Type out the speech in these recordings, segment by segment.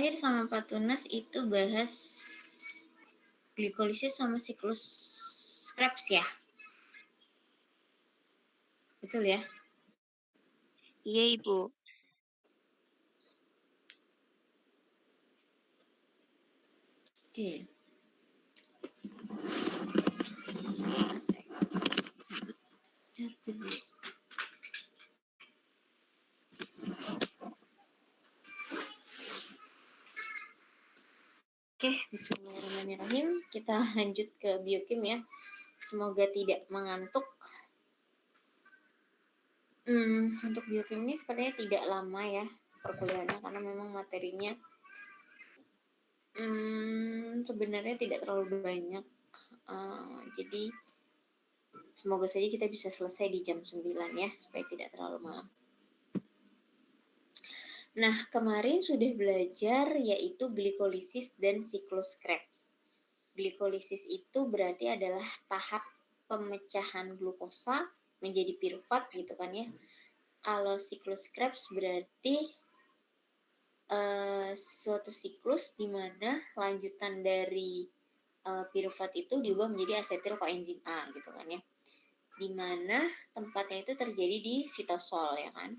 terakhir sama Pak Tunas itu bahas glikolisis sama siklus Krebs ya? Betul ya? Iya, Ibu. Oke. Oke, bismillahirrahmanirrahim. Kita lanjut ke biokim ya. Semoga tidak mengantuk. Untuk biokim ini sepertinya tidak lama ya perkuliahannya karena memang materinya sebenarnya tidak terlalu banyak. Jadi semoga saja kita bisa selesai di jam 9 ya supaya tidak terlalu malam. Nah, kemarin sudah belajar yaitu glikolisis dan siklus Krebs. Glikolisis itu berarti adalah tahap pemecahan glukosa menjadi piruvat gitu kan ya. Kalau siklus Krebs berarti suatu siklus di mana lanjutan dari piruvat itu diubah menjadi asetil koenzim A gitu kan ya. Di mana tempatnya itu terjadi di sitosol ya kan.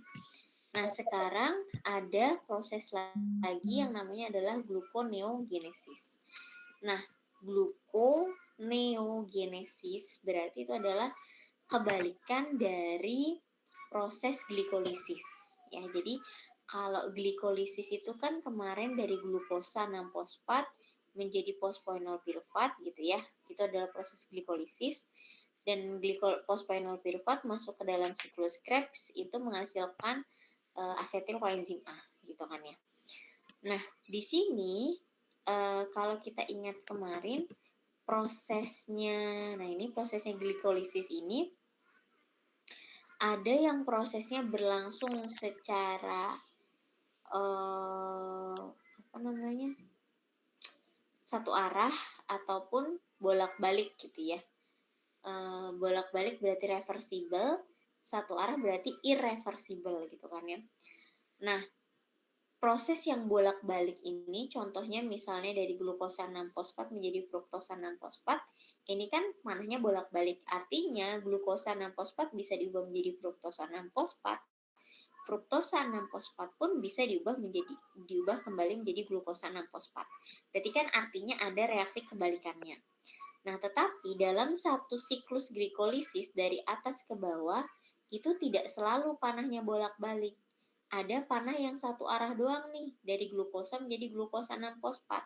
Nah, sekarang ada proses lagi yang namanya adalah gluconeogenesis. Nah, gluconeogenesis berarti itu adalah kebalikan dari proses glikolisis. Ya, jadi kalau glikolisis itu kan kemarin dari glukosa 6-fosfat menjadi fosfoenol piruvat gitu ya. Itu adalah proses glikolisis. Dan fosfoenol piruvat masuk ke dalam siklus Krebs itu menghasilkan asetil koenzim A gitu kan ya. Nah, di sini kalau kita ingat kemarin prosesnya, nah ini prosesnya glikolisis ini ada yang prosesnya berlangsung secara satu arah ataupun bolak-balik gitu ya. Bolak-balik berarti reversible, satu arah berarti irreversible gitu kan ya. Nah, proses yang bolak-balik ini contohnya misalnya dari glukosa 6-fosfat menjadi fruktosa 6-fosfat, ini kan manahnya bolak-balik. Artinya glukosa 6-fosfat bisa diubah menjadi fruktosa 6-fosfat. Fruktosa 6-fosfat pun bisa diubah kembali menjadi glukosa 6-fosfat. Berarti kan artinya ada reaksi kebalikannya. Nah, tetapi dalam satu siklus glikolisis dari atas ke bawah itu tidak selalu panahnya bolak-balik. Ada panah yang satu arah doang nih, dari glukosa menjadi glukosa 6-fosfat.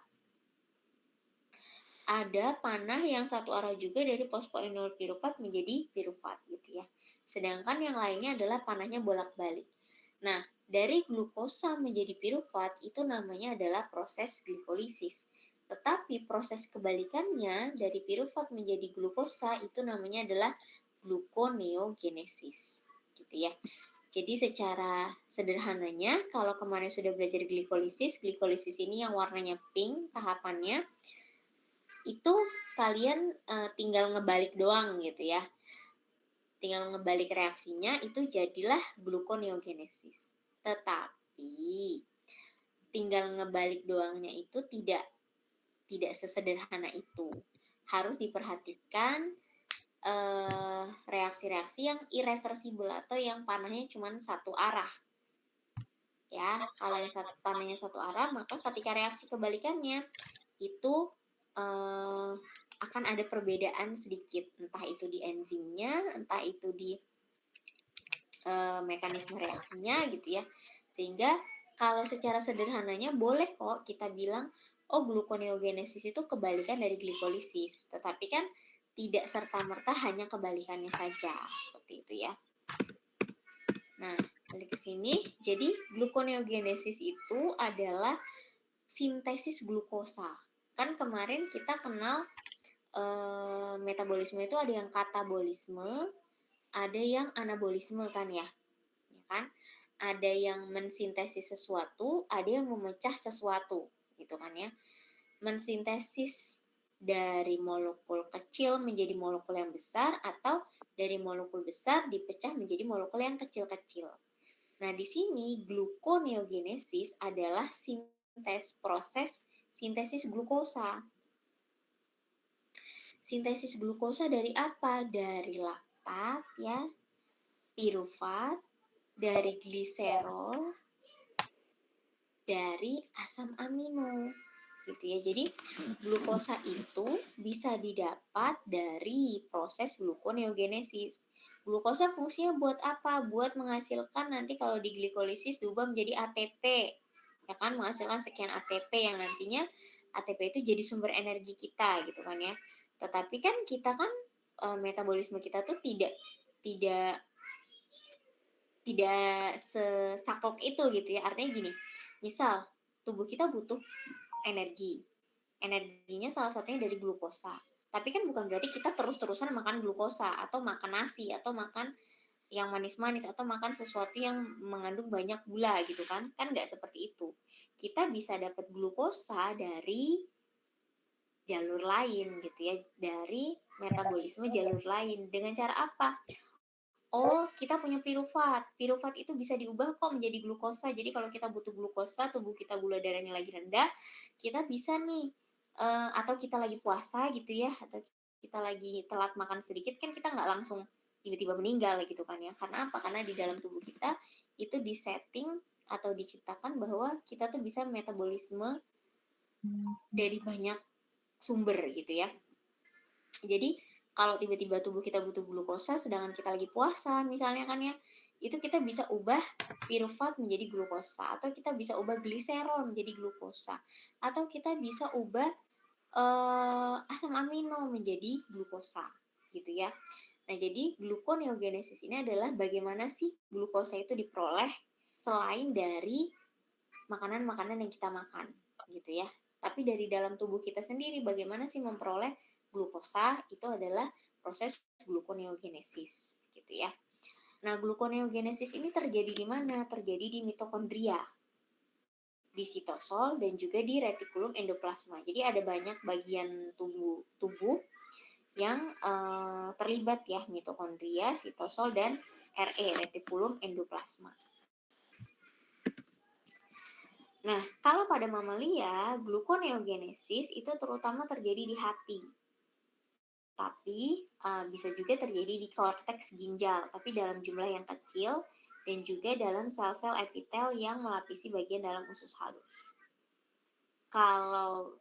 Ada panah yang satu arah juga dari fosfoenol piruvat menjadi piruvat gitu ya. Sedangkan yang lainnya adalah panahnya bolak-balik. Nah, dari glukosa menjadi piruvat itu namanya adalah proses glikolisis. Tetapi proses kebalikannya dari piruvat menjadi glukosa itu namanya adalah gluconeogenesis gitu ya. Jadi secara sederhananya kalau kemarin sudah belajar glikolisis ini yang warnanya pink tahapannya itu kalian tinggal ngebalik doang gitu ya. Tinggal ngebalik reaksinya itu jadilah gluconeogenesis. Tetapi tinggal ngebalik doangnya itu tidak sesederhana itu. Harus diperhatikan reaksi-reaksi yang irreversible atau yang panahnya cuma satu arah. Ya, kalau yang panahnya satu arah, maka ketika reaksi kebalikannya itu akan ada perbedaan sedikit, entah itu di enzimnya, entah itu di mekanisme reaksinya gitu ya. Sehingga kalau secara sederhananya boleh kok kita bilang, oh gluconeogenesis itu kebalikan dari glikolisis. Tetapi kan tidak serta-merta hanya kebalikannya saja, seperti itu ya. Nah, balik ke sini. Jadi gluconeogenesis itu adalah sintesis glukosa. Kan kemarin kita kenal metabolisme itu ada yang katabolisme, ada yang anabolisme kan ya. Ya kan? Ada yang mensintesis sesuatu, ada yang memecah sesuatu, gitu kan ya. Mensintesis dari molekul kecil menjadi molekul yang besar atau dari molekul besar dipecah menjadi molekul yang kecil-kecil. Nah, di sini gluconeogenesis adalah proses sintesis glukosa. Sintesis glukosa dari apa? Dari laktat ya, pirufat, dari gliserol, dari asam amino gitu ya. Jadi glukosa itu bisa didapat dari proses gluconeogenesis. Glukosa fungsinya buat apa? Buat menghasilkan nanti kalau di glikolisis diubah menjadi ATP. Ya kan, menghasilkan sekian ATP yang nantinya ATP itu jadi sumber energi kita gitu kan ya. Tetapi kan kita kan metabolisme kita tuh tidak tidak sesaklek itu gitu ya. Artinya gini, misal tubuh kita butuh energi. Energinya salah satunya dari glukosa. Tapi kan bukan berarti kita terus-terusan makan glukosa atau makan nasi atau makan yang manis-manis atau makan sesuatu yang mengandung banyak gula gitu kan. Kan nggak seperti itu. Kita bisa dapat glukosa dari jalur lain gitu ya, dari metabolisme jalur lain. Dengan cara apa? Oh, kita punya pirufat. Pirufat itu bisa diubah kok menjadi glukosa. Jadi kalau kita butuh glukosa, tubuh kita gula darahnya lagi rendah, kita bisa nih, atau kita lagi puasa gitu ya, atau kita lagi telat makan sedikit, kan kita nggak langsung tiba-tiba meninggal gitu kan ya. Karena apa? Karena di dalam tubuh kita itu disetting atau diciptakan bahwa kita tuh bisa metabolisme dari banyak sumber gitu ya. Jadi kalau tiba-tiba tubuh kita butuh glukosa sedangkan kita lagi puasa misalnya kan ya, itu kita bisa ubah pirufat menjadi glukosa atau kita bisa ubah gliserol menjadi glukosa atau kita bisa ubah asam amino menjadi glukosa gitu ya. Nah, jadi gluconeogenesis ini adalah bagaimana sih glukosa itu diperoleh selain dari makanan-makanan yang kita makan gitu ya. Tapi dari dalam tubuh kita sendiri bagaimana sih memperoleh glukosa itu adalah proses gluconeogenesis gitu ya. Nah, gluconeogenesis ini terjadi di mana? Terjadi di mitokondria, di sitosol dan juga di retikulum endoplasma. Jadi ada banyak bagian tubuh yang terlibat ya, mitokondria, sitosol dan retikulum endoplasma. Nah, kalau pada mamalia, gluconeogenesis itu terutama terjadi di hati. Tapi bisa juga terjadi di korteks ginjal, tapi dalam jumlah yang kecil dan juga dalam sel-sel epitel yang melapisi bagian dalam usus halus. Kalau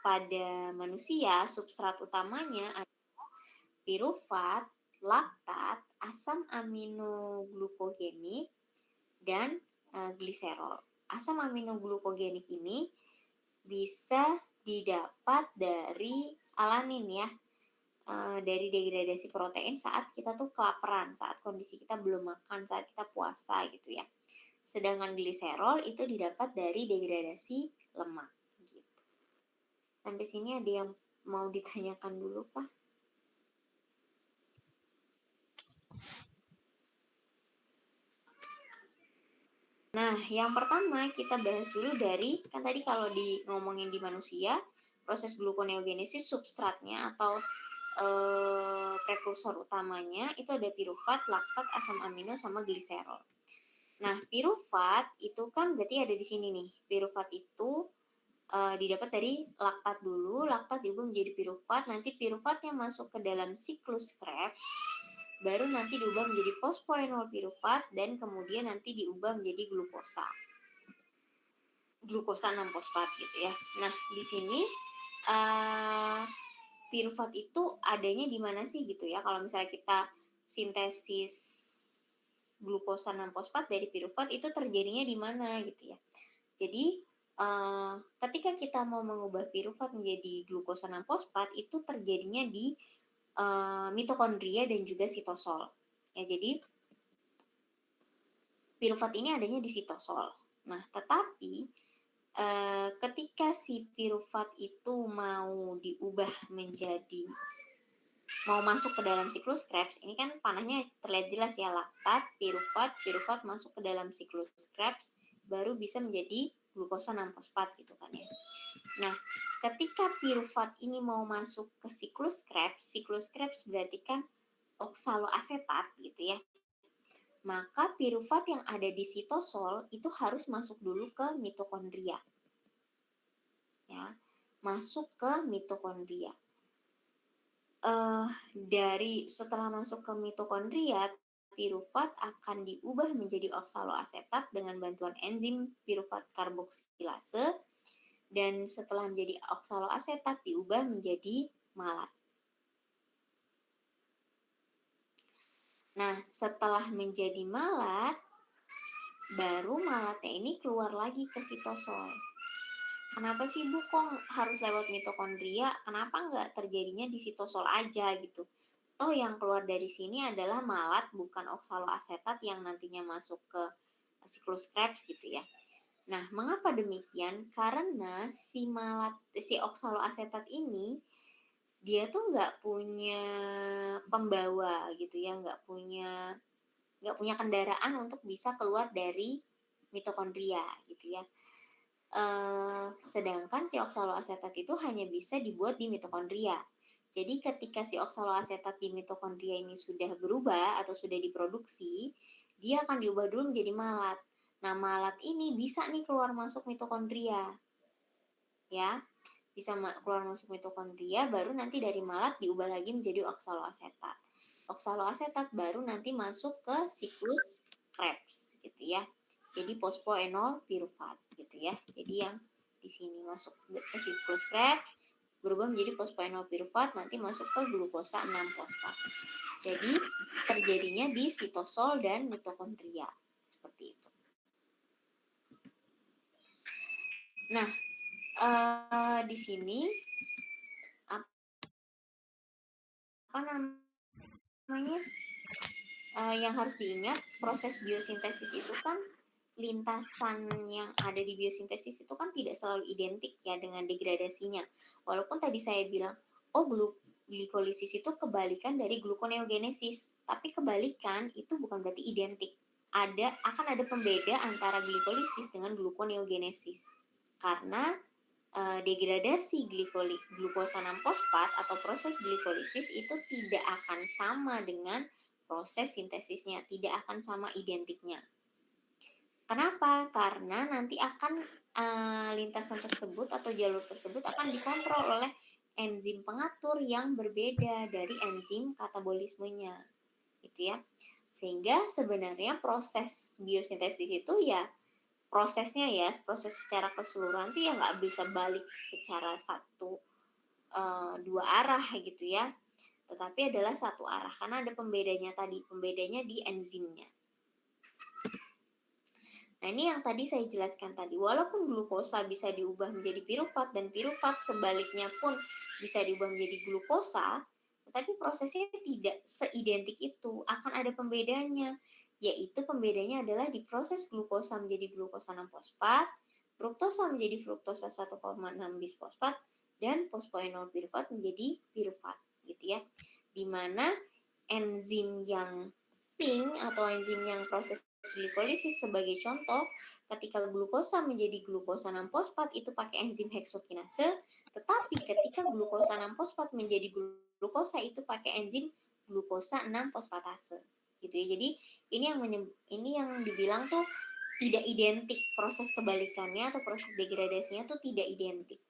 pada manusia, substrat utamanya adalah pirufat, laktat, asam aminoglukogenik, dan gliserol. Asam aminoglukogenik ini bisa didapat dari alanin ya, dari degradasi protein saat kita tuh kelaparan, saat kondisi kita belum makan, saat kita puasa gitu ya. Sedangkan gliserol itu didapat dari degradasi lemak gitu. Sampai sini ada yang mau ditanyakan dulu kah? Nah, yang pertama kita bahas dulu dari, kan tadi kalau ngomongin di manusia, proses gluconeogenesis substratnya atau prekursor utamanya itu ada pirufat, laktat, asam amino, sama gliserol. Nah, pirufat itu kan berarti ada di sini nih. Pirufat itu didapat dari laktat dulu, laktat diubah menjadi pirufat, nanti pirufatnya masuk ke dalam siklus Krebs, baru nanti diubah menjadi fosfoenol pirufat dan kemudian nanti diubah menjadi glukosa 6-fosfat gitu ya. Nah, di sini pirufat itu adanya di mana sih gitu ya? Kalau misalnya kita sintesis glukosa 6-fosfat dari pirufat itu terjadinya di mana gitu ya. Jadi ketika kita mau mengubah pirufat menjadi glukosa 6-fosfat itu terjadinya di mitokondria dan juga sitosol. Ya, jadi pirufat ini adanya di sitosol. Nah, tetapi ketika si pirufat itu mau diubah menjadi mau masuk ke dalam siklus Krebs, ini kan panahnya terlihat jelas ya, laktat, pirufat masuk ke dalam siklus Krebs, baru bisa menjadi glukosa 6-fosfat gitu kan ya. Nah, ketika pirufat ini mau masuk ke siklus Krebs berarti kan oksaloasetat gitu ya. maka pirufat yang ada di sitosol itu harus masuk dulu ke mitokondria. Ya, masuk ke mitokondria. Dari setelah masuk ke mitokondria, pirufat akan diubah menjadi oksaloasetat dengan bantuan enzim pirufat karboksilase, dan setelah menjadi oksaloasetat diubah menjadi malat. Nah, setelah menjadi malat, baru malatnya ini keluar lagi ke sitosol. Kenapa sih Bu kok harus lewat mitokondria? Kenapa nggak terjadinya di sitosol aja gitu? Toh yang keluar dari sini adalah malat, bukan oksaloasetat yang nantinya masuk ke siklus Krebs gitu ya. Nah, mengapa demikian? Karena si oksaloasetat ini dia tuh nggak punya pembawa gitu ya, nggak punya kendaraan untuk bisa keluar dari mitokondria gitu ya. Sedangkan si oksaloasetat itu hanya bisa dibuat di mitokondria. Jadi ketika si oksaloasetat di mitokondria ini sudah berubah atau sudah diproduksi, dia akan diubah dulu menjadi malat. Nah, malat ini bisa nih keluar masuk mitokondria. Ya, bisa keluar masuk mitokondria, baru nanti dari malat diubah lagi menjadi oksaloasetat. Oksaloasetat baru nanti masuk ke siklus Krebs gitu ya. Jadi fosfoenol pirufat gitu ya. Jadi yang di sini masuk ke siklus Krebs berubah menjadi fosfoenol pirufat, nanti masuk ke glukosa 6-fosfat. Jadi terjadinya di sitosol dan mitokondria seperti itu. Nah, di sini apa namanya yang harus diingat, proses biosintesis itu kan lintasan yang ada di biosintesis itu kan tidak selalu identik ya dengan degradasinya. Walaupun tadi saya bilang, oh glikolisis itu kebalikan dari gluconeogenesis, tapi kebalikan itu bukan berarti identik. Akan ada pembeda antara glikolisis dengan gluconeogenesis. Karena degradasi glukosa 6-fosfat atau proses glikolisis itu tidak akan sama dengan proses sintesisnya, tidak akan sama identiknya. Kenapa? Karena nanti akan lintasan tersebut atau jalur tersebut akan dikontrol oleh enzim pengatur yang berbeda dari enzim katabolismenya, gitu ya. Sehingga sebenarnya proses biosintesis itu ya prosesnya ya, proses secara keseluruhan itu ya nggak bisa balik secara dua arah gitu ya, tetapi adalah satu arah karena ada pembedanya tadi, pembedanya di enzimnya. Nah, ini yang tadi saya jelaskan tadi, walaupun glukosa bisa diubah menjadi pirufat dan pirufat sebaliknya pun bisa diubah menjadi glukosa, tetapi prosesnya tidak seidentik itu, akan ada pembedanya, yaitu pembedanya adalah di proses glukosa menjadi glukosa 6-fosfat, fruktosa menjadi fruktosa 1,6 bisfosfat, dan fosfoenol pirufat menjadi pirufat, gitu ya. Dimana enzim yang pink atau enzim yang proses glikolisis sebagai contoh, ketika glukosa menjadi glukosa 6-fosfat itu pakai enzim heksokinase, tetapi ketika glukosa 6-fosfat menjadi glukosa itu pakai enzim glukosa 6-fosfatase. Gitu ya. Jadi ini yang dibilang tuh tidak identik, proses kebalikannya atau proses degradasinya tuh tidak identik.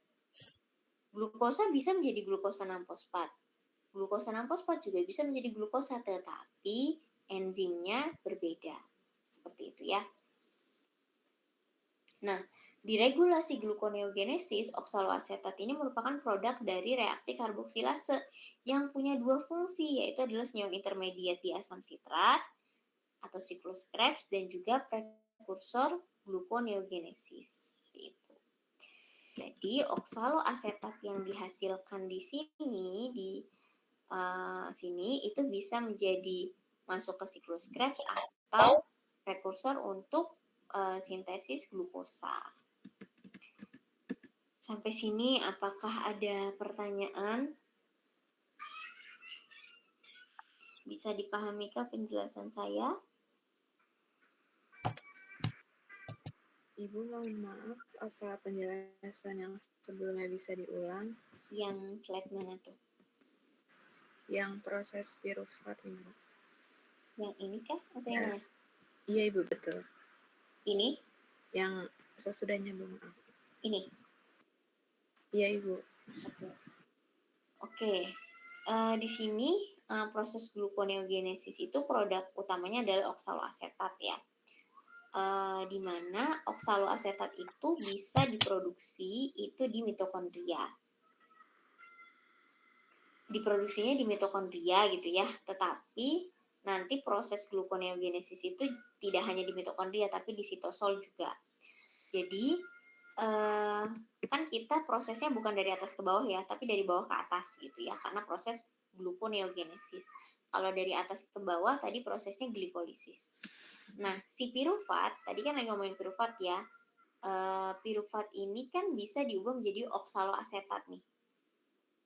Glukosa bisa menjadi glukosa 6-fosfat. Glukosa 6-fosfat juga bisa menjadi glukosa, tetapi enzimnya berbeda. Seperti itu ya. Nah, di regulasi gluconeogenesis, oksaloasetat ini merupakan produk dari reaksi karboksilase yang punya dua fungsi, yaitu adalah senyawa intermediat di asam sitrat atau siklus Krebs dan juga prekursor gluconeogenesis. Itu. Jadi oksaloasetat yang dihasilkan di sini itu bisa menjadi masuk ke siklus Krebs atau prekursor untuk sintesis glukosa. Sampai sini apakah ada pertanyaan? Bisa dipahamikah penjelasan saya? Ibu mohon maaf, apa penjelasan yang sebelumnya bisa diulang? Yang slide mana tuh? Yang proses pirufat ini. Yang ini kah? Atau Ya. yang mana? Iya Ibu, betul. Ini? Yang sesudahnya Bu, maaf. Ini? Iya Ibu. Oke. Di sini proses gluconeogenesis itu produk utamanya adalah oksaloasetat ya. Di mana oksaloasetat itu bisa diproduksi itu di mitokondria. Diproduksinya di mitokondria gitu ya, tetapi nanti proses gluconeogenesis itu tidak hanya di mitokondria tapi di sitosol juga. Jadi kan kita prosesnya bukan dari atas ke bawah ya, tapi dari bawah ke atas gitu ya, karena proses gluconeogenesis. Kalau dari atas ke bawah tadi prosesnya glikolisis. Nah, si pirufat, tadi kan lagi ngomongin pirufat ya, pirufat ini kan bisa diubah menjadi oksaloasetat nih.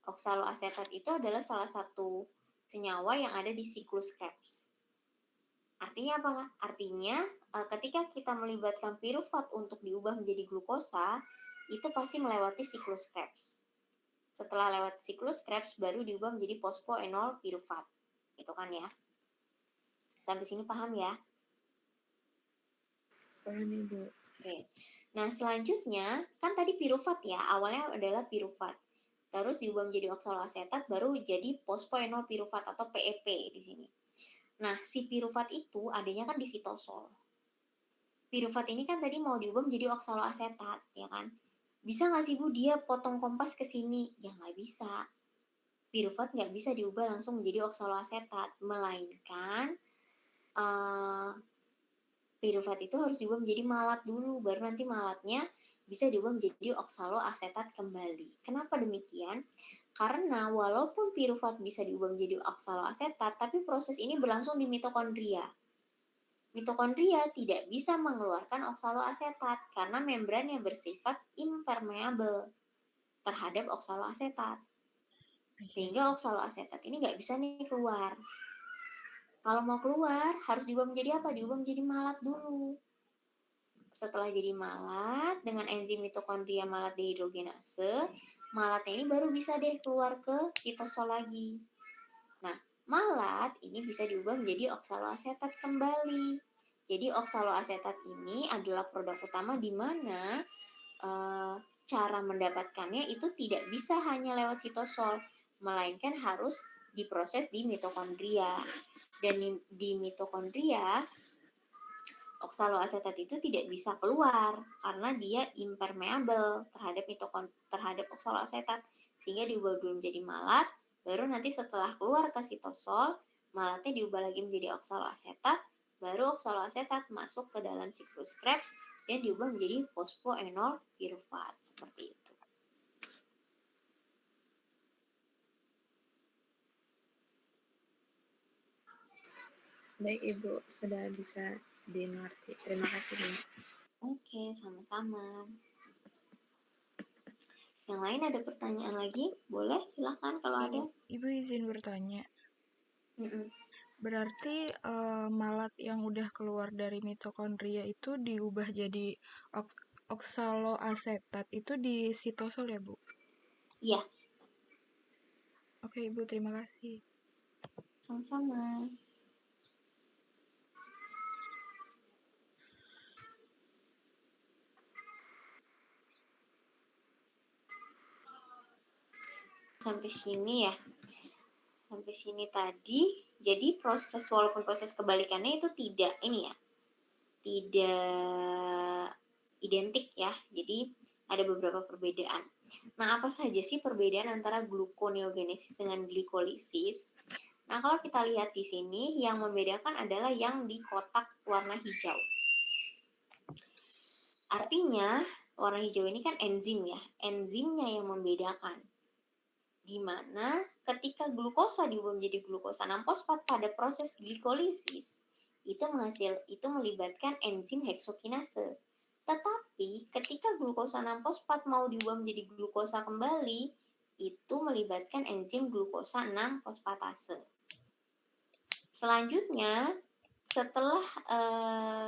Oksaloasetat itu adalah salah satu senyawa yang ada di siklus Krebs. Artinya apa? Artinya ketika kita melibatkan pirufat untuk diubah menjadi glukosa, itu pasti melewati siklus Krebs. Setelah lewat siklus Krebs baru diubah menjadi fosfoenol pirufat. Itu kan ya. Sampai sini paham ya? Paham Ibu. Oke. Nah, selanjutnya kan tadi pirufat ya, awalnya adalah pirufat. Terus diubah menjadi oksaloasetat baru jadi fosfoenol pirufat atau PEP di sini. Nah, si pirufat itu adanya kan di sitosol. Pirufat ini kan tadi mau diubah menjadi oksaloasetat, ya kan? Bisa nggak sih Bu dia potong kompas ke sini? Ya nggak bisa. Pirufat nggak bisa diubah langsung menjadi oksaloasetat, melainkan pirufat itu harus diubah menjadi malat dulu, baru nanti malatnya bisa diubah menjadi oksaloasetat kembali. Kenapa demikian? Karena walaupun pirufat bisa diubah menjadi oksaloasetat, tapi proses ini berlangsung di mitokondria. Mitokondria tidak bisa mengeluarkan oksaloasetat karena membrannya bersifat impermeable terhadap oksaloasetat. Sehingga oksaloasetat ini nggak bisa nih keluar. Kalau mau keluar, harus diubah menjadi apa? Diubah menjadi malat dulu. Setelah jadi malat, dengan enzim mitokondria malat dehidrogenase, malatnya ini baru bisa deh keluar ke sitosol lagi. Nah, malat ini bisa diubah menjadi oksaloasetat kembali. Jadi oksaloasetat ini adalah produk utama di mana cara mendapatkannya itu tidak bisa hanya lewat sitosol, melainkan harus diproses di mitokondria. Dan di mitokondria oksaloasetat itu tidak bisa keluar karena dia impermeable terhadap oksaloasetat, sehingga diubah dulu menjadi malat, baru nanti setelah keluar ke sitosol, malatnya diubah lagi menjadi oksaloasetat, baru oksaloasetat masuk ke dalam siklus Krebs dan diubah menjadi fosfoenol pirufat seperti itu. Baik Ibu, sudah bisa dimengerti. Terima kasih Bu. Oke, sama-sama. Yang lain ada pertanyaan lagi? Boleh, silahkan kalau ada. Ibu izin bertanya. Mm-mm. Berarti malat yang udah keluar dari mitokondria itu diubah jadi oksaloasetat itu di sitosol ya, Bu? Iya. Oke, Ibu, terima kasih. Sama-sama. Sampai sini ya. Sampai sini tadi. Jadi walaupun proses kebalikannya itu tidak ini ya. Tidak identik ya. Jadi ada beberapa perbedaan. Nah, apa saja sih perbedaan antara gluconeogenesis dengan glikolisis? Nah, kalau kita lihat di sini, yang membedakan adalah yang di kotak warna hijau. Artinya, warna hijau ini kan enzim ya. Enzimnya yang membedakan. Di mana ketika glukosa diubah menjadi glukosa 6-fosfat pada proses glikolisis, itu melibatkan enzim heksokinase. Tetapi ketika glukosa 6-fosfat mau diubah menjadi glukosa kembali, itu melibatkan enzim glukosa 6-fosfatase. Selanjutnya, setelah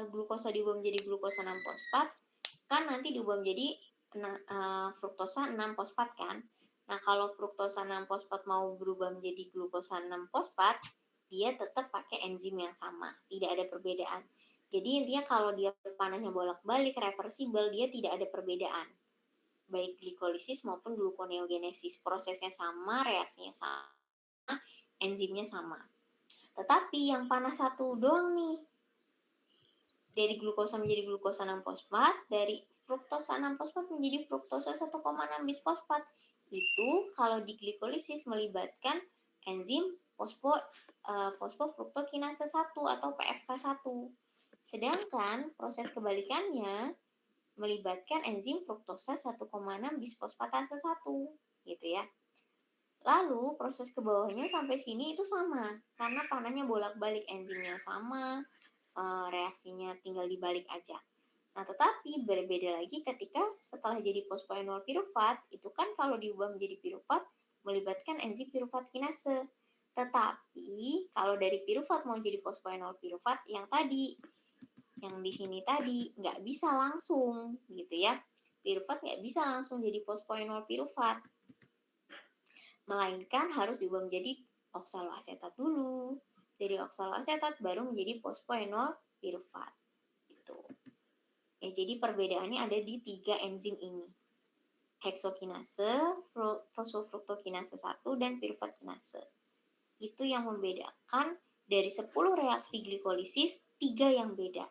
glukosa diubah menjadi glukosa 6-fosfat, kan nanti diubah menjadi fruktosa 6-fosfat kan. Nah, kalau fruktosa 6-fosfat mau berubah menjadi glukosa 6-fosfat, dia tetap pakai enzim yang sama, tidak ada perbedaan. Jadi intinya kalau dia panahnya bolak-balik, reversibel, dia tidak ada perbedaan. Baik glikolisis maupun gluconeogenesis. Prosesnya sama, reaksinya sama, enzimnya sama. Tetapi yang panah satu doang nih, dari glukosa menjadi glukosa 6-fosfat, dari fruktosa 6-fosfat menjadi fruktosa 1,6 bisfosfat. Itu kalau di glikolisis melibatkan enzim fosfofruktokinase 1 atau PFK1. Sedangkan proses kebalikannya melibatkan enzim fruktosa 1,6 bisfosfatase 1 gitu ya. Lalu proses ke bawahnya sampai sini itu sama karena panahnya bolak-balik, enzimnya sama, reaksinya tinggal dibalik aja. Nah, tetapi berbeda lagi ketika setelah jadi fosfoenol pirufat, itu kan kalau diubah menjadi pirufat melibatkan enzim pirufat kinase. Tetapi kalau dari pirufat mau jadi fosfoenol pirufat yang tadi, yang di sini tadi nggak bisa langsung gitu ya. Pirufat nggak bisa langsung jadi fosfoenol pirufat, melainkan harus diubah menjadi oksaloasetat dulu. Dari oksaloasetat baru menjadi fosfoenol pirufat. Gitu. Ya, jadi perbedaannya ada di 3 enzim ini. Heksokinase, fosfofruktokinase 1, dan pirufat kinase. Itu yang membedakan dari 10 reaksi glikolisis, 3 yang beda.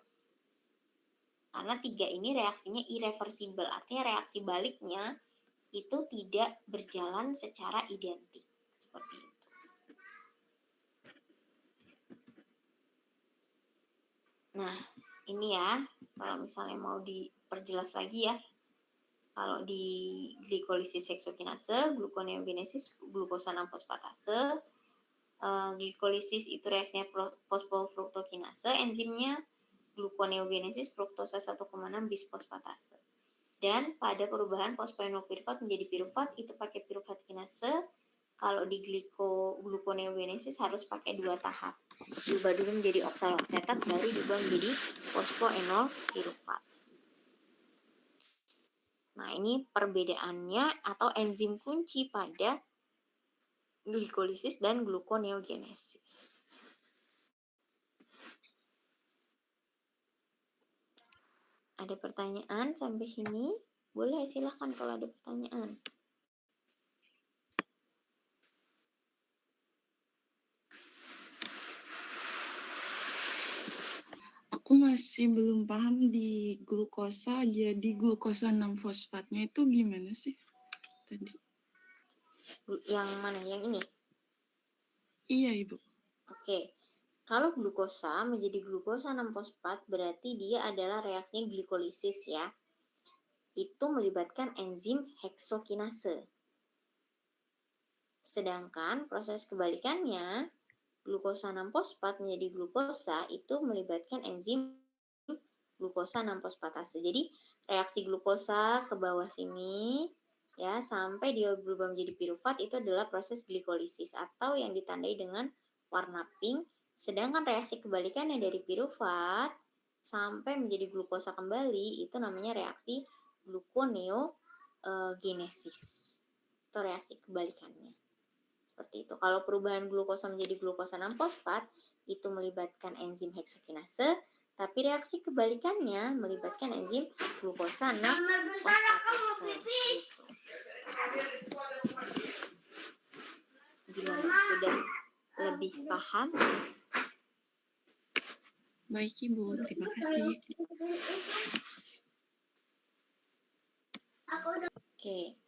Karena 3 ini reaksinya irreversibel, artinya reaksi baliknya itu tidak berjalan secara identik. Seperti itu. Nah, ini ya, kalau misalnya mau diperjelas lagi ya, kalau di glikolisis heksokinase, gluconeogenesis, glukosa 6-fosfatase, glikolisis itu reaksinya fosfofruktokinase, enzimnya gluconeogenesis fruktosa 1,6 bisfosfatase. Dan pada perubahan fosfoenol pirufat menjadi pirufat itu pakai pirufat kinase. Kalau di gluconeogenesis harus pakai 2 tahap. Diubah dulu menjadi oksaloasetat, baru diubah menjadi fosfoenol pirufat. Nah, ini perbedaannya atau enzim kunci pada glikolisis dan gluconeogenesis. Ada pertanyaan sampai sini? Boleh, silakan kalau ada pertanyaan. Aku masih belum paham di glukosa, jadi glukosa 6-fosfatnya itu gimana sih tadi? Yang mana? Yang ini? Iya, Ibu. Oke. Kalau glukosa menjadi glukosa 6-fosfat berarti dia adalah reaksinya glikolisis ya. Itu melibatkan enzim heksokinase. Sedangkan proses kebalikannya, glukosa 6-fosfat menjadi glukosa itu melibatkan enzim glukosa 6-fosfatase. Jadi reaksi glukosa ke bawah sini ya sampai dia berubah menjadi pirufat itu adalah proses glikolisis atau yang ditandai dengan warna pink. Sedangkan reaksi kebalikannya dari pirufat sampai menjadi glukosa kembali itu namanya reaksi gluconeogenesis. Itu reaksi kebalikannya. Seperti itu. Kalau perubahan glukosa menjadi glukosa 6-fosfat itu melibatkan enzim heksokinase, tapi reaksi kebalikannya melibatkan enzim glukosa 6-fosfatase. Gitu. Gimana? Sudah lebih paham? Baik, Ibu. Terima kasih. Oke.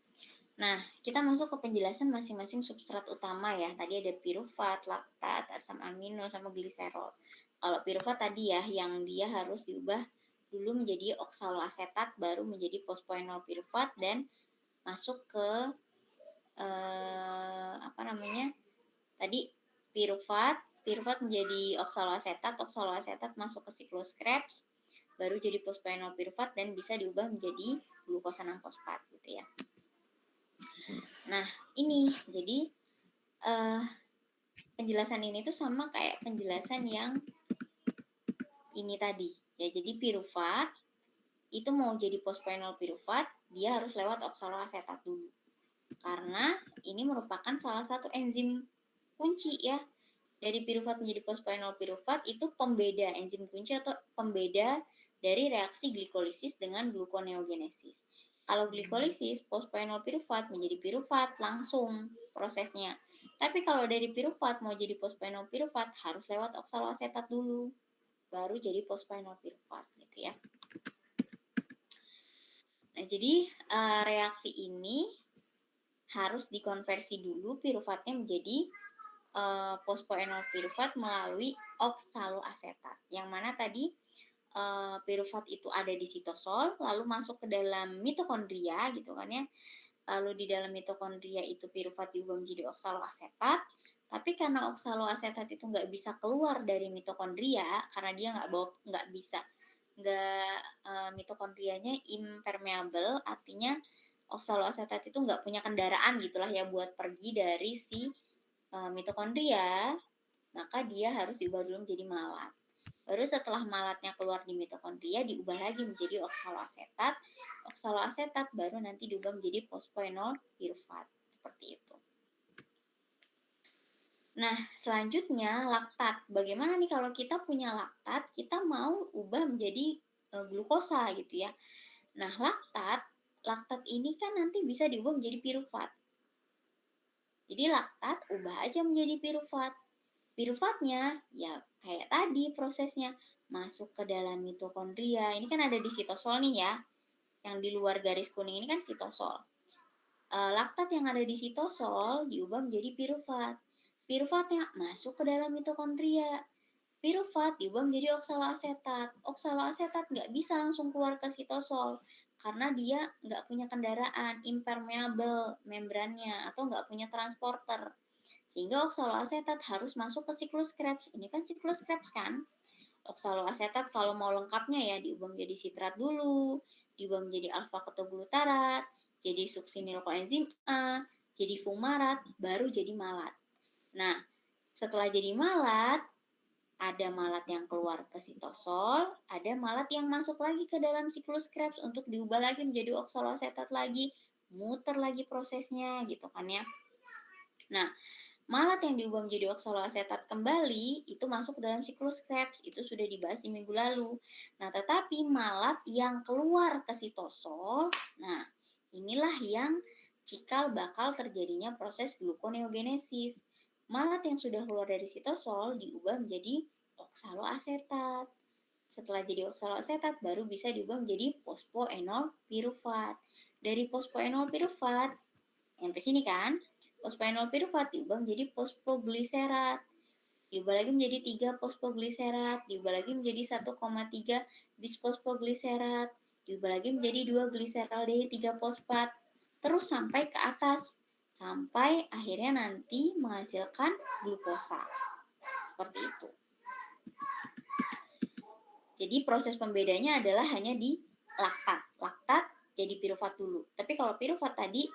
Nah, kita masuk ke penjelasan masing-masing substrat utama ya. Tadi ada pirufat, laktat, asam amino, sama gliserol. Kalau pirufat tadi ya, yang dia harus diubah dulu menjadi oksaloasetat, baru menjadi fosfoenol pirufat dan masuk ke Tadi pirufat menjadi oksaloasetat masuk ke siklus Krebs, baru jadi fosfoenol pirufat dan bisa diubah menjadi glukosa 6-fosfat gitu ya. Nah, ini jadi penjelasan ini tuh sama kayak penjelasan yang ini tadi. Ya, jadi pirufat itu mau jadi fosfoenol pirufat, dia harus lewat oksaloasetat dulu. Karena ini merupakan salah satu enzim kunci ya dari pirufat menjadi fosfoenol pirufat itu pembeda enzim kunci atau pembeda dari reaksi glikolisis dengan gluconeogenesis. Kalau glikolisis, fosfoenol pirufat menjadi pirufat langsung prosesnya. Tapi kalau dari pirufat mau jadi fosfoenol pirufat harus lewat oksaloasetat dulu, baru jadi fosfoenol pirufat gitu ya. Nah, jadi reaksi ini harus dikonversi dulu piruvatnya menjadi fosfoenol pirufat melalui oksaloasetat. Yang mana tadi pirufat itu ada di sitosol, lalu masuk ke dalam mitokondria gitu kan ya. Lalu di dalam mitokondria itu pirufat diubah menjadi oksaloasetat. Tapi karena oksaloasetat itu nggak bisa keluar dari mitokondria karena dia nggak bisa mitokondrianya impermeable, artinya oksaloasetat itu nggak punya kendaraan gitulah ya buat pergi dari si mitokondria, maka dia harus diubah dulu menjadi malat. Baru setelah malatnya keluar di mitokondria diubah lagi menjadi oksaloasetat. Oksaloasetat baru nanti diubah menjadi fosfoenol pirufat. Seperti itu. Nah, selanjutnya laktat. Bagaimana nih kalau kita punya laktat, kita mau ubah menjadi glukosa gitu ya. Nah, laktat ini kan nanti bisa diubah menjadi pirufat. Jadi laktat ubah aja menjadi pirufat. Piruvatnya ya kayak tadi prosesnya masuk ke dalam mitokondria. Ini kan ada di sitosol nih ya. Yang di luar garis kuning ini kan sitosol. Laktat yang ada di sitosol diubah menjadi pirufat. Piruvatnya masuk ke dalam mitokondria. Pirufat diubah menjadi oksaloasetat. Oksaloasetat nggak bisa langsung keluar ke sitosol karena dia nggak punya kendaraan, impermeable membrannya atau nggak punya transporter. Sehingga oksaloasetat harus masuk ke siklus Krebs. Ini kan siklus Krebs kan? Oksaloasetat kalau mau lengkapnya ya diubah menjadi sitrat dulu, diubah menjadi alfa ketoglutarat, jadi suksinil koenzim A, jadi fumarat, baru jadi malat. Nah, setelah jadi malat, ada malat yang keluar ke sitosol, ada malat yang masuk lagi ke dalam siklus Krebs untuk diubah lagi menjadi oksaloasetat lagi, muter lagi prosesnya gitu kan ya. Nah, malat yang diubah menjadi oksaloasetat kembali itu masuk ke dalam siklus Krebs, itu sudah dibahas di minggu lalu. Nah, tetapi malat yang keluar ke sitosol, nah inilah yang cikal bakal terjadinya proses gluconeogenesis. Malat yang sudah keluar dari sitosol diubah menjadi oksaloasetat. Setelah jadi oksaloasetat baru bisa diubah menjadi fosfoenol pirufat. Dari fosfoenol pirufat, sampai sini kan? Fosfoenol pirufat diubah menjadi fosfogliserat. Diubah lagi menjadi 3 fosfogliserat, diubah lagi menjadi 1,3 bisfosfogliserat, diubah lagi menjadi 2 gliseraldehyde 3 fosfat. Terus sampai ke atas sampai akhirnya nanti menghasilkan glukosa. Seperti itu. Jadi proses pembedanya adalah hanya di laktat. Laktat jadi pirufat dulu. Tapi kalau pirufat tadi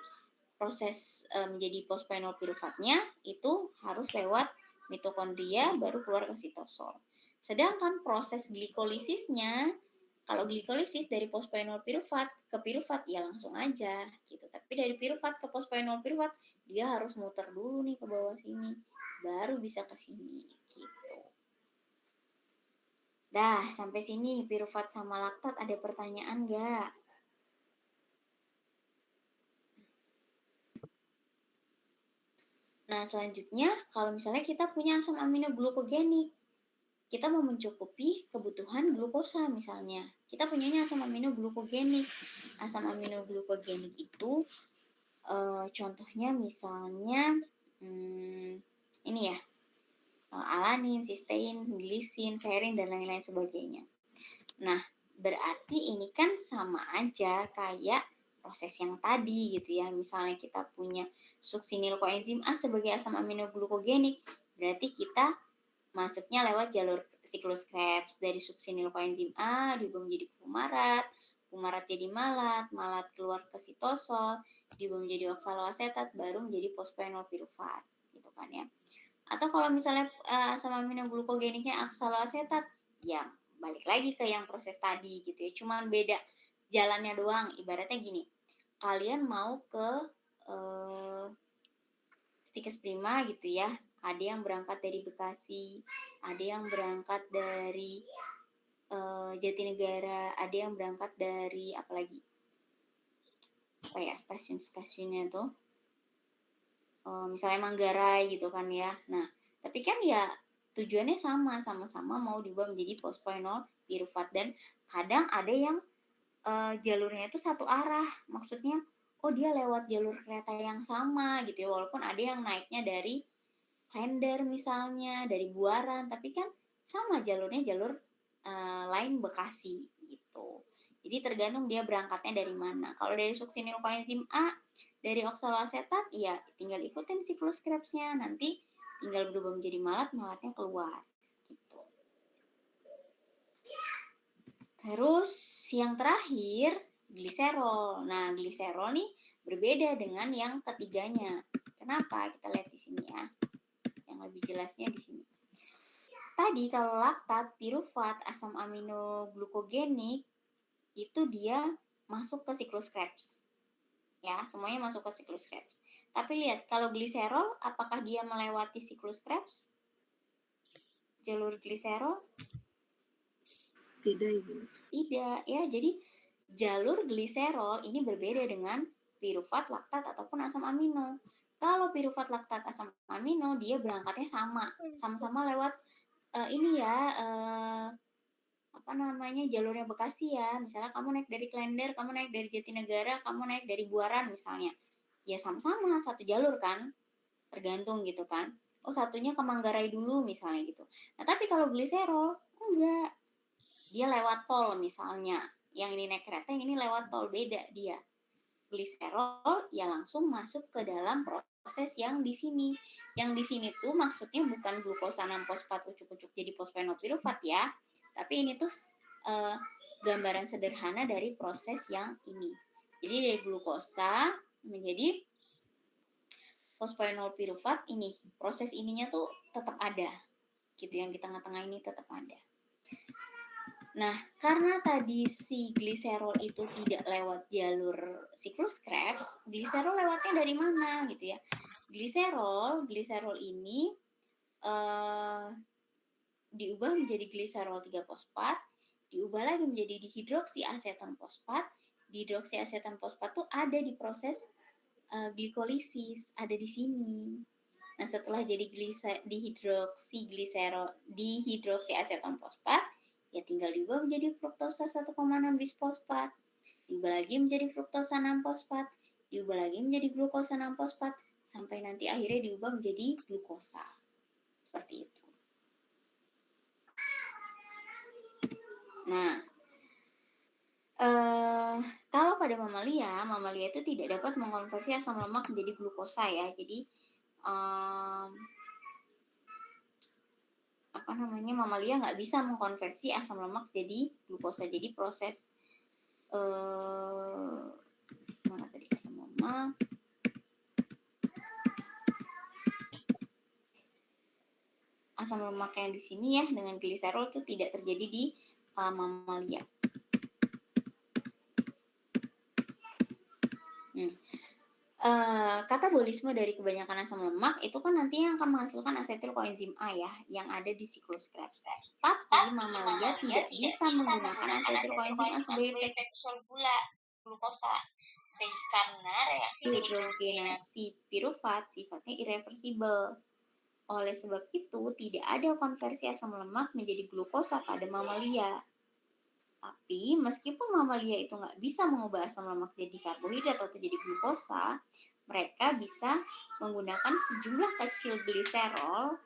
proses menjadi fosfoenol piruvatnya itu harus lewat mitokondria baru keluar ke sitosol. Sedangkan proses glikolisisnya, kalau glikolisis dari fosfoenol piruvat ke pirufat ya langsung aja gitu. Tapi dari pirufat ke fosfoenol piruvat dia harus muter dulu nih ke bawah sini, baru bisa ke sini gitu. Dah, sampai sini pirufat sama laktat ada pertanyaan nggak? Nah, selanjutnya kalau misalnya kita punya asam amino glukogenik, kita mau mencukupi kebutuhan glukosa misalnya. Kita punyanya asam amino glukogenik. Asam amino glukogenik itu contohnya misalnya ini ya, alanin, sistein, glisin, serin, dan lain-lain sebagainya. Nah, berarti ini kan sama aja kayak proses yang tadi gitu ya. Misalnya kita punya suksinil koenzim A sebagai asam amino glukogenik, berarti kita masuknya lewat jalur siklus Krebs. Dari suksinil koenzim A diubah menjadi fumarat, fumarat jadi malat, malat keluar ke sitosol, diubah menjadi oksaloasetat, baru menjadi fosfoenol pirufat gitu kan ya. Atau kalau misalnya asam amino glukogeniknya oksaloasetat, ya balik lagi ke yang proses tadi gitu ya, cuman beda jalannya doang. Ibaratnya gini, kalian mau ke stikes prima gitu ya, ada yang berangkat dari Bekasi, ada yang berangkat dari Jatinegara, ada yang berangkat dari apalagi apa ya stasiun-stasiunnya tuh, misalnya Manggarai gitu kan ya. Nah, tapi kan ya tujuannya sama-sama mau diubah menjadi pos 0 Pirufat, dan kadang ada yang jalurnya itu satu arah, maksudnya oh dia lewat jalur kereta yang sama gitu ya, walaupun ada yang naiknya dari Klender misalnya, dari Buaran, tapi kan sama jalurnya jalur lain Bekasi gitu. Jadi tergantung dia berangkatnya dari mana. Kalau dari suksinil koenzim A, dari oksaloasetat, ya tinggal ikutin siklus Krebsnya, nanti tinggal berubah menjadi malat, malatnya keluar. Gitu. Terus yang terakhir, gliserol. Nah, gliserol nih berbeda dengan yang ketiganya. Kenapa? Kita lihat di sini ya. Yang lebih jelasnya di sini. Tadi kalau laktat, pirufat, asam amino glukogenik itu dia masuk ke siklus Krebs. Ya, semuanya masuk ke siklus Krebs. Tapi lihat, kalau gliserol, apakah dia melewati siklus Krebs? Jalur gliserol? Tidak, Ibu. Tidak, ya. Jadi jalur gliserol ini berbeda dengan pirufat, laktat, ataupun asam amino. Kalau pirufat, laktat, asam amino, dia berangkatnya sama-sama lewat jalurnya Bekasi ya. Misalnya kamu naik dari Klender, kamu naik dari Jatinegara, kamu naik dari Buaran misalnya. Ya sama-sama satu jalur kan, tergantung gitu kan. Oh satunya ke Manggarai dulu misalnya gitu. Nah tapi kalau gliserol enggak, dia lewat tol misalnya. Yang ini naik kereta, yang ini lewat tol, beda dia. Gliserol ya langsung masuk ke dalam proses yang di sini. Yang di sini tuh maksudnya bukan glukosa 6 fosfat ucuk-ucuk jadi fosfenopirufat ya. Tapi ini tuh gambaran sederhana dari proses yang ini. Jadi dari glukosa menjadi fosfenolpirufat ini, proses ininya tuh tetap ada. Gitu, yang di tengah-tengah ini tetap ada. Nah, karena tadi si gliserol itu tidak lewat jalur siklus Krebs, gliserol lewatnya dari mana gitu ya? Gliserol ini diubah menjadi gliserol 3 fosfat, diubah lagi menjadi dihidroksiaseton fosfat. Dihidroksiaseton fosfat tuh ada di proses glikolisis, ada di sini. Nah, setelah jadi dihidroksiaseton fosfat, ya tinggal diubah menjadi fruktosa 1,6 bisfosfat. Diubah lagi menjadi fruktosa 6 fosfat, diubah lagi menjadi glukosa 6 fosfat, sampai nanti akhirnya diubah menjadi glukosa. Seperti itu. Nah, kalau pada mamalia itu tidak dapat mengkonversi asam lemak menjadi glukosa ya. Jadi mamalia nggak bisa mengkonversi asam lemak jadi glukosa. Jadi proses mana tadi asam lemak? Asam lemak yang di sini ya dengan gliserol itu tidak terjadi di mamalia. Katabolisme dari kebanyakan asam lemak itu kan nantinya akan menghasilkan asetil koenzim A ya, yang ada di siklus Krebs. Tapi mamalia tidak bisa menggunakan asetil koenzim A sebagai precursor glukosa, karena reaksi hidrogenasi pirufat sifatnya irreversibel. Oleh sebab itu, tidak ada konversi asam lemak menjadi glukosa pada mamalia. Tapi meskipun mamalia itu nggak bisa mengubah asam lemak jadi karbohidrat atau jadi glukosa, mereka bisa menggunakan sejumlah kecil gliserol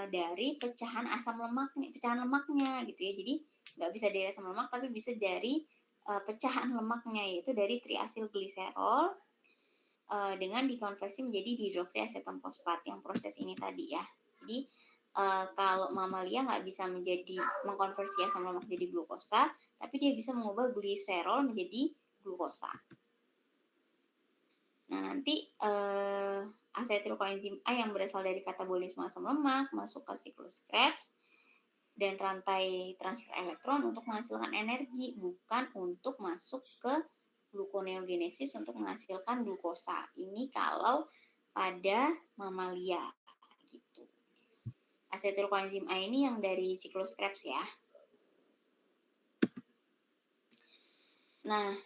dari pecahan lemaknya gitu ya. Jadi nggak bisa dari asam lemak, tapi bisa dari pecahan lemaknya, yaitu dari triasil gliserol dengan dikonversi menjadi dihidroksiaseton fosfat yang proses ini tadi ya. Jadi kalau mamalia nggak bisa mengkonversi asam lemak jadi glukosa, tapi dia bisa mengubah gliserol menjadi glukosa. Nah, nanti asetil koenzim A yang berasal dari katabolisme asam lemak masuk ke siklus Krebs dan rantai transfer elektron untuk menghasilkan energi, bukan untuk masuk ke gluconeogenesis untuk menghasilkan glukosa. Ini kalau pada mamalia. Asetil koenzim A ini yang dari siklus Krebs ya. Nah,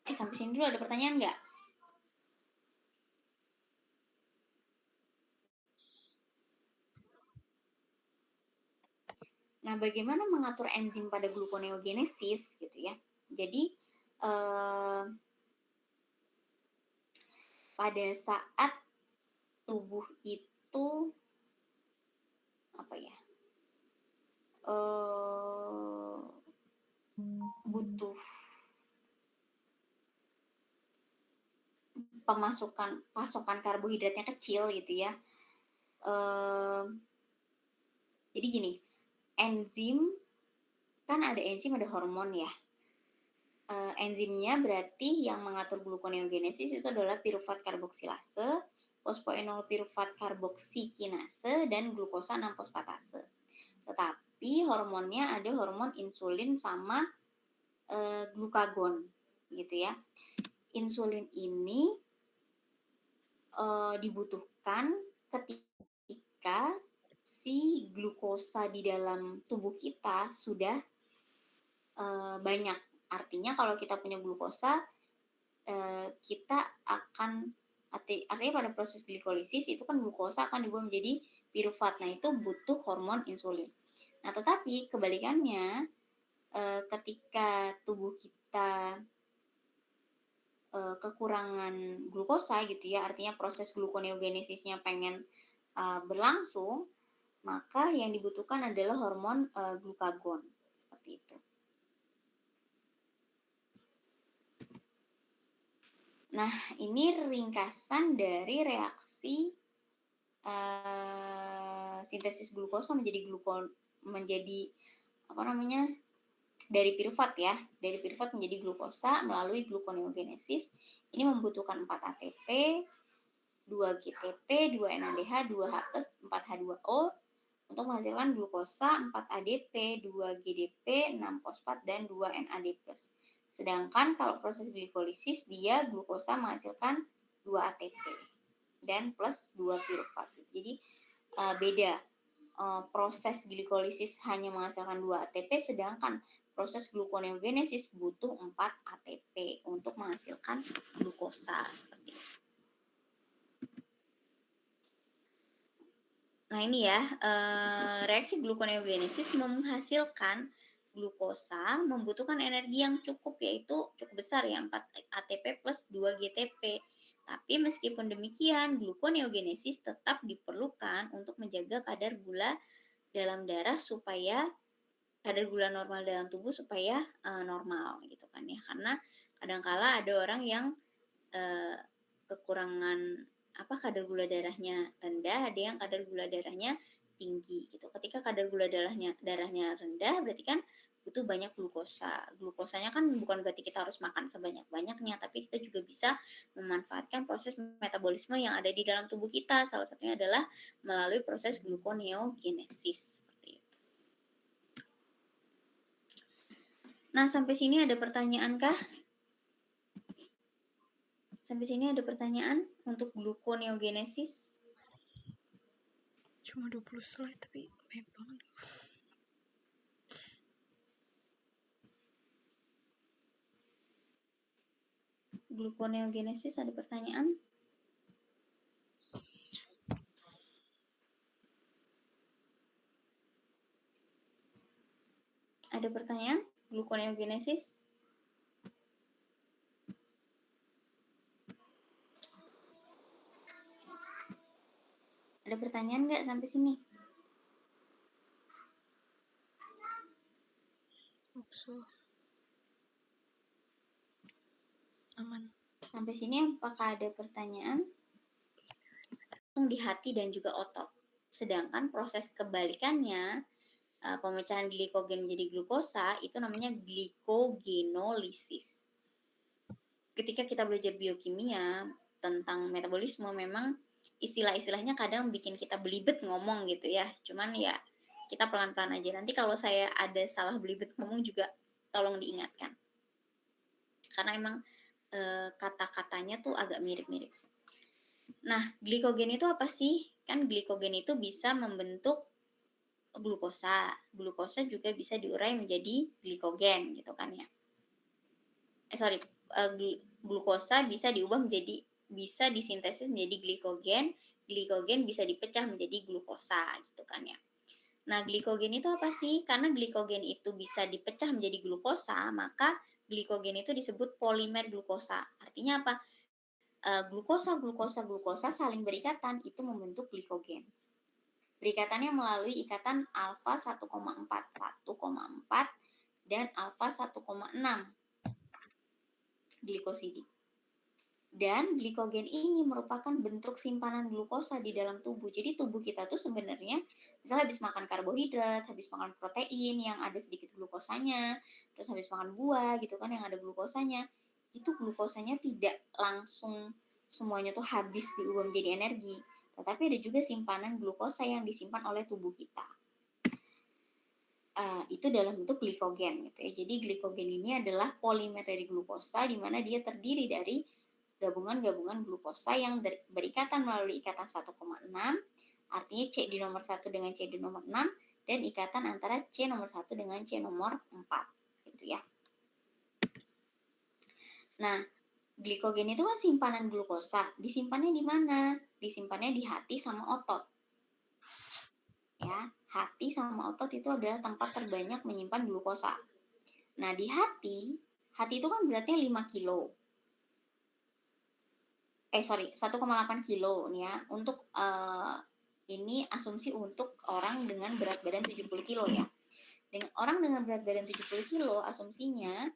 sampai sini dulu ada pertanyaan nggak? Nah, bagaimana mengatur enzim pada gluconeogenesis gitu ya? Jadi pada saat tubuh itu apa ya? Butuh pasokan karbohidratnya kecil gitu ya. Jadi gini, enzim kan ada enzim, ada hormon ya. Enzimnya berarti yang mengatur gluconeogenesis itu adalah piruvat karboksilase, fosfoenol piruvat karboksikinase, dan glukosa 6-fosfatase. Tetapi hormonnya ada hormon insulin sama glukagon gitu ya. Insulin ini dibutuhkan ketika si glukosa di dalam tubuh kita sudah banyak. Artinya kalau kita punya glukosa, kita akan artinya pada proses glikolisis itu kan glukosa akan diubah menjadi piruvat. Nah, itu butuh hormon insulin. Nah, tetapi kebalikannya, ketika tubuh kita kekurangan glukosa gitu ya, artinya proses gluconeogenesisnya pengen berlangsung, maka yang dibutuhkan adalah hormon glukagon. Seperti itu. Nah, ini ringkasan dari reaksi sintesis glukosa menjadi dari piruvat ya, dari piruvat menjadi glukosa melalui gluconeogenesis. Ini membutuhkan 4 ATP, 2 GTP, 2 NADH, 2H+, 4 H2O untuk menghasilkan glukosa, 4 ADP, 2 GDP, 6 fosfat, dan 2 NAD+. Sedangkan kalau proses glikolisis, dia glukosa menghasilkan 2 ATP dan plus 2 piruvat. Jadi beda. Proses glikolisis hanya menghasilkan 2 ATP, sedangkan proses gluconeogenesis butuh 4 ATP untuk menghasilkan glukosa. Seperti itu. Nah ini ya, reaksi gluconeogenesis menghasilkan glukosa membutuhkan energi yang cukup, yaitu cukup besar ya, 4 ATP plus 2 GTP. Tapi meskipun demikian, gluconeogenesis tetap diperlukan untuk menjaga kadar gula dalam darah supaya kadar gula normal dalam tubuh supaya normal gitu kan ya. Karena kadangkala ada orang yang kekurangan kadar gula darahnya rendah, ada yang kadar gula darahnya tinggi gitu. Ketika kadar gula darahnya rendah, berarti kan butuh banyak glukosa. Glukosanya kan bukan berarti kita harus makan sebanyak-banyaknya, tapi kita juga bisa memanfaatkan proses metabolisme yang ada di dalam tubuh kita. Salah satunya adalah melalui proses gluconeogenesis. Seperti itu. Nah, sampai sini ada pertanyaan kah? Sampai sini ada pertanyaan untuk gluconeogenesis? Cuma 20 slide tapi banyak banget. Gluconeogenesis ada pertanyaan? Ada pertanyaan? Gluconeogenesis? Ada pertanyaan nggak sampai sini? So. Aman. Sampai sini apakah ada pertanyaan? Langsung di hati dan juga otot. Sedangkan proses kebalikannya, pemecahan glikogen menjadi glukosa, itu namanya glikogenolisis. Ketika kita belajar biokimia tentang metabolisme, memang istilah-istilahnya kadang bikin kita belibet ngomong gitu ya. Cuman ya kita pelan-pelan aja. Nanti kalau saya ada salah belibet ngomong juga tolong diingatkan. Karena emang kata-katanya tuh agak mirip-mirip. Nah, glikogen itu apa sih? Kan glikogen itu bisa membentuk glukosa. Glukosa juga bisa diurai menjadi glikogen gitu kan ya. Glukosa bisa diubah menjadi, bisa disintesis menjadi glikogen, glikogen bisa dipecah menjadi glukosa gitu kan ya. Nah, glikogen itu apa sih? Karena glikogen itu bisa dipecah menjadi glukosa, maka glikogen itu disebut polimer glukosa. Artinya apa? Glukosa saling berikatan itu membentuk glikogen. Berikatannya melalui ikatan alfa 1,4 dan alfa 1,6 glikosidi. Dan glikogen ini merupakan bentuk simpanan glukosa di dalam tubuh. Jadi tubuh kita tuh sebenarnya misalnya habis makan karbohidrat, habis makan protein yang ada sedikit glukosanya, terus habis makan buah gitu kan yang ada glukosanya, itu glukosanya tidak langsung semuanya tuh habis diubah menjadi energi, tetapi ada juga simpanan glukosa yang disimpan oleh tubuh kita. Itu dalam bentuk glikogen gitu ya. Jadi glikogen ini adalah polimer dari glukosa di mana dia terdiri dari gabungan-gabungan glukosa yang berikatan melalui ikatan 1,6, artinya C di nomor 1 dengan C di nomor 6, dan ikatan antara C nomor 1 dengan C nomor 4 gitu ya. Nah, glikogen itu kan simpanan glukosa. Disimpannya di mana? Disimpannya di hati sama otot. Ya, hati sama otot itu adalah tempat terbanyak menyimpan glukosa. Nah, di hati itu kan beratnya 5 kilo. 1,8 kilo nih ya. Untuk ini asumsi untuk orang dengan berat badan 70 kilo ya. Dengan orang dengan berat badan 70 kilo asumsinya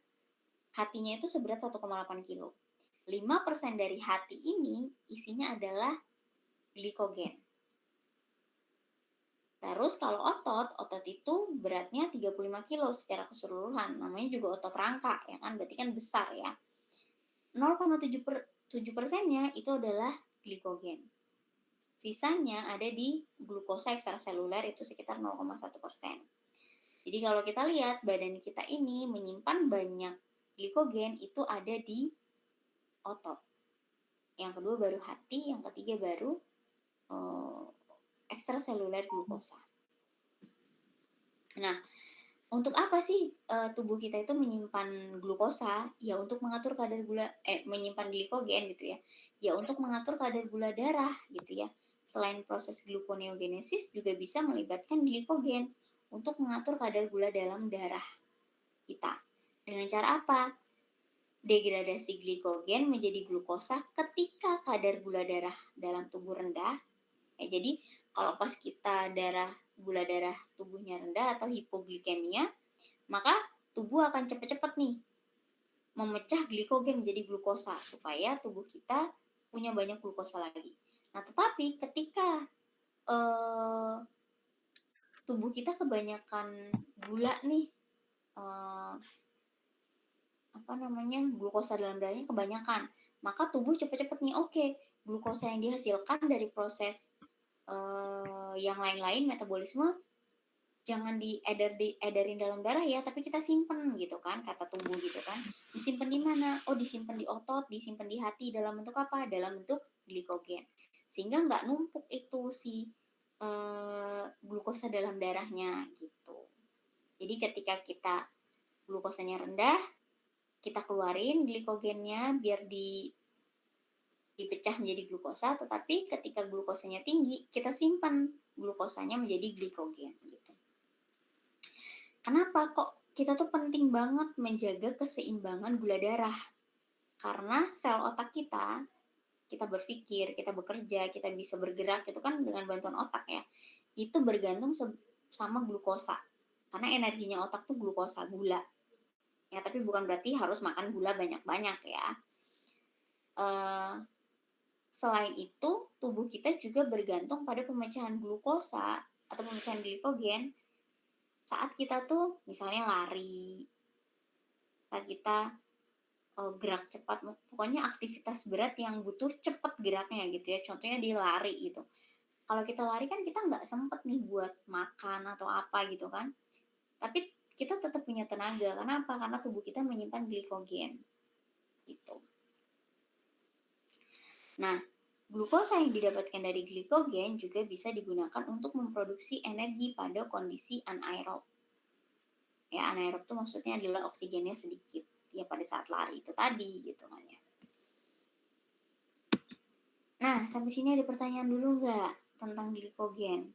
hatinya itu seberat 1,8 kilo. 5% dari hati ini isinya adalah glikogen. Terus kalau otot itu beratnya 35 kilo secara keseluruhan. Namanya juga otot rangka ya kan, berarti kan besar ya. 0,7%-nya itu adalah glikogen. Sisanya ada di glukosa ekstraseluler itu sekitar 0,1%. Jadi kalau kita lihat badan kita ini menyimpan banyak glikogen itu ada di otot. Yang kedua baru hati, yang ketiga baru ekstraseluler glukosa. Nah, untuk apa sih tubuh kita itu menyimpan glukosa? Ya untuk mengatur kadar gula, menyimpan glikogen gitu ya. Ya untuk mengatur kadar gula darah gitu ya. Selain proses gluconeogenesis juga bisa melibatkan glikogen untuk mengatur kadar gula dalam darah kita. Dengan cara apa? Degradasi glikogen menjadi glukosa ketika kadar gula darah dalam tubuh rendah. Jadi kalau pas kita gula darah tubuhnya rendah atau hipoglikemia, maka tubuh akan cepat-cepat nih memecah glikogen menjadi glukosa supaya tubuh kita punya banyak glukosa lagi. Nah, tetapi ketika tubuh kita kebanyakan gula nih, glukosa dalam darahnya kebanyakan, maka tubuh cepat-cepat nih, glukosa yang dihasilkan dari proses yang lain-lain metabolisme jangan diedarin dalam darah ya, tapi kita simpen gitu kan, kata tubuh gitu kan. Disimpan di mana? Oh, disimpan di otot, disimpan di hati dalam bentuk apa? Dalam bentuk glikogen. Sehingga nggak numpuk itu si glukosa dalam darahnya gitu. Jadi ketika kita glukosanya rendah, kita keluarin glikogennya biar dipecah menjadi glukosa, tetapi ketika glukosanya tinggi, kita simpan glukosanya menjadi glikogen gitu. Kenapa kok kita tuh penting banget menjaga keseimbangan gula darah? Karena sel otak kita berpikir, kita bekerja, kita bisa bergerak, itu kan dengan bantuan otak ya. Itu bergantung sama glukosa. Karena energinya otak tuh glukosa, gula. Ya, tapi bukan berarti harus makan gula banyak-banyak ya. Selain itu, tubuh kita juga bergantung pada pemecahan glukosa atau pemecahan glikogen saat kita tuh misalnya lari, saat kita gerak cepat, pokoknya aktivitas berat yang butuh cepat geraknya gitu ya, contohnya di lari gitu. Kalau kita lari kan kita nggak sempet nih buat makan atau apa gitu kan, tapi kita tetap punya tenaga. Karena apa? Karena tubuh kita menyimpan glikogen gitu. Nah, Glukosa yang didapatkan dari glikogen juga bisa digunakan untuk memproduksi energi pada kondisi anaerob. Ya, anaerob itu maksudnya adalah oksigennya sedikit. Ya pada saat lari itu tadi gitu kan ya. Nah, sampai sini ada pertanyaan dulu nggak tentang glikogen?